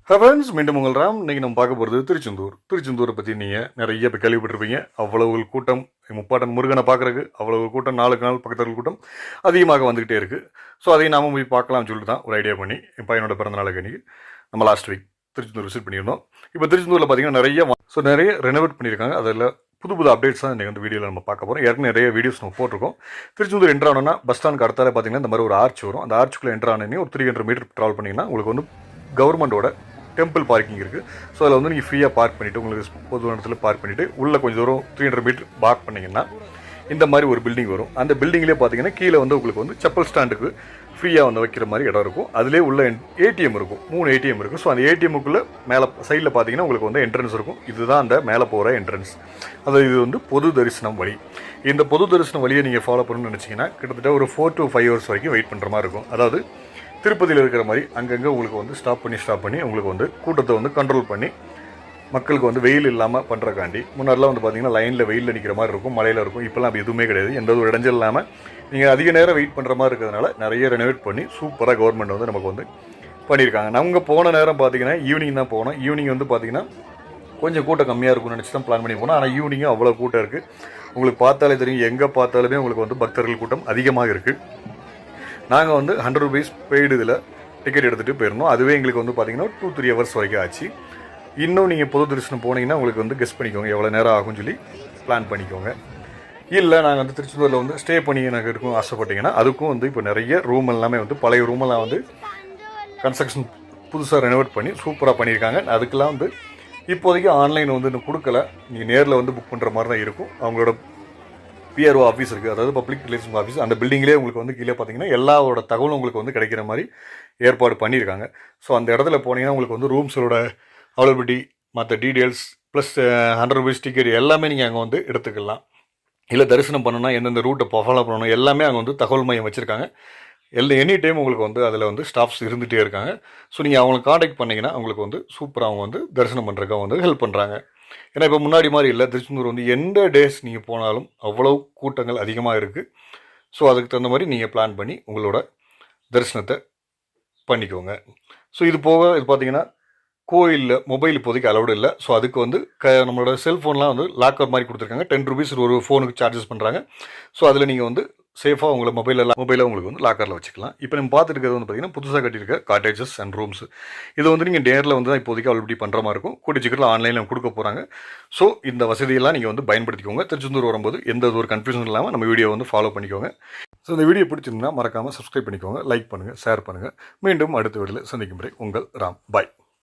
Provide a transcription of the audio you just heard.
Friends மீண்டும் உங்கள் ராம். இன்றைக்கி நம்ம பார்க்க போகிறது திருச்செந்தூரை பற்றி நீங்கள் நிறைய இப்போ கேள்விப்பட்டிருப்பீங்க. அவ்வளவு கூட்டம், முப்பாட்டன் முருகனை பார்க்குறதுக்கு அவ்வளவு கூட்டம், நாளுக்கு நாள் பக்கத்தில் கூட்டம் அதிகமாக வந்துக்கிட்டே இருக்குது. ஸோ அதையும் நாம போய் பார்க்கலாம்னு சொல்லிட்டு தான் ஒரு ஐடியா பண்ணி என் பையனோட பிறந்த நாளுக்கு அன்றைக்கி நம்ம லாஸ்ட் வீக் திருச்செந்தூர் விசிட் பண்ணியிருந்தோம். இப்போ திருச்செந்தூரில் பார்த்தீங்கன்னா நிறைய ரெனோவேட் பண்ணியிருக்காங்க. அதில் புது அப்டேட்ஸ் தான் இன்றைக்கி வந்து வீடியோவில் நம்ம பார்க்க போகிறோம். ஏற்கனவே நிறைய வீடியோஸ் நம்ம போட்டிருக்கோம். திருச்செந்தூர் என்ட்ரு ஆனோன்னா பஸ் ஸ்டாண்ட் அடுத்தால பார்த்தீங்கன்னா இந்த மாதிரி ஒரு ஆர்ச் வரும். அந்த ஆர்ச்சுக்குள்ளே என்ட்ரு ஆனே ஒரு 300 மீட்டர் ட்ராவல் பண்ணிங்கன்னா உங்களுக்கு வந்து கவர்மெண்ட்டோட டெம்பிள் பார்க்கிங் இருக்குது. ஸோ அதில் வந்து நீங்கள் ஃப்ரீயாக பார்க் பண்ணிவிட்டு உங்களுக்கு பொது இடத்துல பார்க் பண்ணிவிட்டு உள்ளே கொஞ்சம் தூரம் 300 மீட்டர் பார்க் பண்ணிங்கன்னா இந்த மாதிரி ஒரு பில்டிங் வரும். அந்த பில்டிங்லேயே பார்த்தீங்கன்னா கீழே வந்து உங்களுக்கு வந்து செப்பல் ஸ்டாண்டுக்கு ஃப்ரீயாக வந்து வைக்கிற மாதிரி இடம் இருக்கும். அதிலே உள்ள ஏடிஎம் இருக்கும், 3 ஏடிஎம் இருக்குது. ஸோ அந்த ஏடிஎம்முக்குள்ளே மேலே சைடில் பார்த்தீங்கன்னா உங்களுக்கு வந்து என்ட்ரன்ஸ் இருக்கும். இதுதான் அந்த மேலே போகிற என்ட்ரன்ஸ். இது வந்து பொது தரிசனம் வழி. இந்த பொது தரிசனம் வழியை நீங்கள் ஃபாலோ பண்ணணும்னு நினச்சிங்கன்னா கிட்டத்தட்ட ஒரு 4 to 5 hours வரைக்கும் வெயிட் பண்ணுற மாதிரி இருக்கும். அதாவது திருப்பதியில் இருக்கிற மாதிரி அங்கங்கே உங்களுக்கு வந்து ஸ்டாப் பண்ணி உங்களுக்கு வந்து கூட்டத்தை வந்து கண்ட்ரோல் பண்ணி மக்களுக்கு வந்து வெயில் இல்லாமல் பண்ணுறக்காண்டி. முன்னாடிலாம் வந்து பார்த்திங்கன்னா லைனில் வெயிலில் நிற்கிற மாதிரி இருக்கும், மழையில் இருக்கும். இப்போலாம் அப்படி எதுவுமே கிடையாது. எந்த ஒரு இடைஞ்சல் இல்லாமல் நீங்கள் அதிக நேரம் வெயிட் பண்ணுற மாதிரி இருக்கிறதுனால நிறைய ரெனோவேட் பண்ணி சூப்பராக கவர்மெண்ட் வந்து நமக்கு வந்து பண்ணியிருக்காங்க. நம்ம போன நேரம் பார்த்திங்கன்னா ஈவினிங் தான் போனோம். ஈவினிங் வந்து பார்த்திங்கன்னா கொஞ்சம் கூட்டம் கம்மியாக இருக்கும்னு நினச்சி தான் பிளான் பண்ணி போனோம். ஆனால் ஈவினிங்கும் அவ்வளோ கூட்டம் இருக்குது. உங்களுக்கு பார்த்தாலே தெரியும், எங்கே பார்த்தாலுமே உங்களுக்கு வந்து பக்தர்கள் கூட்டம் அதிகமாக இருக்குது. நாங்கள் வந்து 100 rupees பெய்டு இதில் டிக்கெட் எடுத்துகிட்டு போயிருந்தோம். அதுவே எங்களுக்கு வந்து பார்த்திங்கன்னா 2-3 hours வரைக்கும் ஆச்சு. இன்னும் நீங்கள் பொது தரிசனம் போனீங்கன்னா உங்களுக்கு வந்து கெஸ் பண்ணிக்கோங்க எவ்வளோ நேரம் ஆகும்னு சொல்லி பிளான் பண்ணிக்கோங்க. இல்லை நாங்கள் வந்து திருச்செந்தூரில் வந்து ஸ்டே பண்ணி எனக்கு இருக்கும் ஆசைப்பட்டீங்கன்னா அதுக்கும் வந்து இப்போ நிறைய ரூம் எல்லாமே வந்து பழைய ரூமெல்லாம் வந்து கன்ஸ்ட்ரக்ஷன் புதுசாக ரெனோவேட் பண்ணி சூப்பராக பண்ணியிருக்காங்க. அதுக்கெல்லாம் வந்து இப்போதைக்கு ஆன்லைன் வந்து இன்னும் கொடுக்கல. நீங்கள் நேரில் வந்து புக் பண்ணுற மாதிரி தான் இருக்கும். அவங்களோட பிஆர்ஓ ஆஃபீஸ் இருக்குது, அதாவது பப்ளிக் ரிலேஷன் ஆஃபீஸ். அந்த பில்டிங்லேயே உங்களுக்கு வந்து கீழே பார்த்தீங்கன்னா எல்லாரோட தகவலும் உங்களுக்கு வந்து கிடைக்கிற மாதிரி ஏற்பாடு பண்ணியிருக்காங்க. ஸோ அந்த இடத்துல போனீங்கன்னா உங்களுக்கு வந்து ரூம்ஸோட அவைலபிலிட்டி, மற்ற டீட்டெயில்ஸ் ப்ளஸ் 100 rupees டிக்கெட் எல்லாமே நீங்கள் அங்கே வந்து எடுத்துக்கலாம். இல்லை தரிசனம் பண்ணணும்னா எந்தெந்த ரூட்டை ஃபாலோ பண்ணணும் எல்லாமே அங்கே வந்து தகவல் மையம் வச்சுருக்காங்க. எனி டைம் உங்களுக்கு வந்து அதில் வந்து ஸ்டாஃப்ஸ் இருந்துகிட்டே இருக்காங்க. ஸோ நீங்கள் அவங்களை காண்டாக்ட் பண்ணிங்கன்னா அவங்களுக்கு வந்து சூப்பராக அவங்க வந்து தரிசனம் பண்ணுறதுக்காக வந்து ஹெல்ப் பண்ணுறாங்க. ஏன்னா இப்போ முன்னாடி மாதிரி இல்லை, திருச்செந்தூர் வந்து எந்த டேஸ் நீங்கள் போனாலும் அவ்வளோ கூட்டங்கள் அதிகமாக இருக்குது. ஸோ அதுக்கு தகுந்த மாதிரி நீங்கள் பிளான் பண்ணி உங்களோட தரிசனத்தை பண்ணிக்கோங்க. ஸோ இது போக இது பார்த்தீங்கன்னா கோயிலில் மொபைல் இப்போதைக்கு அலௌடு இல்லை. ஸோ அதுக்கு வந்து நம்மளோட செல்ஃபோன்லாம் வந்து லாக்கர் மாதிரி கொடுத்துருக்காங்க. 10 rupees ஒரு ஃபோனுக்கு சார்ஜஸ் பண்ணுறாங்க. ஸோ அதில் நீங்கள் வந்து சேஃபாக உங்களை மொபைலில் உங்களுக்கு வந்து லாக்கரில் வச்சுக்கலாம். இப்போ நம்ம பார்த்துட்டு இருக்கிறது வந்து பார்த்திங்கன்னா புதுசாக கட்டியிருக்க காட்டேஜஸ் அண்ட் ரூம்ஸ். இது வந்து நீங்கள் நேரில் வந்து தான் இப்போதைக்கு அவைலபிலிட்டி பண்ணுற மாதிரி இருக்கும். கூடிய சீக்கிரம் ஆன்லைனில் கொடுக்க போகிறாங்க. ஸோ இந்த வசதியெல்லாம் நீங்கள் வந்து பயன்படுத்திக்கோங்க. திருச்செந்தூர் வரும்போது எந்த ஒரு கன்ஃபியூஷன் இல்லாமல் நம்ம வீடியோ வந்து ஃபாலோ பண்ணிக்கோங்க. ஸோ இந்த வீடியோ பிடிச்சிருந்தா மறக்காமல் சப்ஸ்கிரைப் பண்ணிக்கோங்க, லைக் பண்ணுங்கள், ஷேர் பண்ணுங்கள். மீண்டும் அடுத்த வீடியோவில் சந்திக்கும் முறை உங்கள் ராம். பாய்.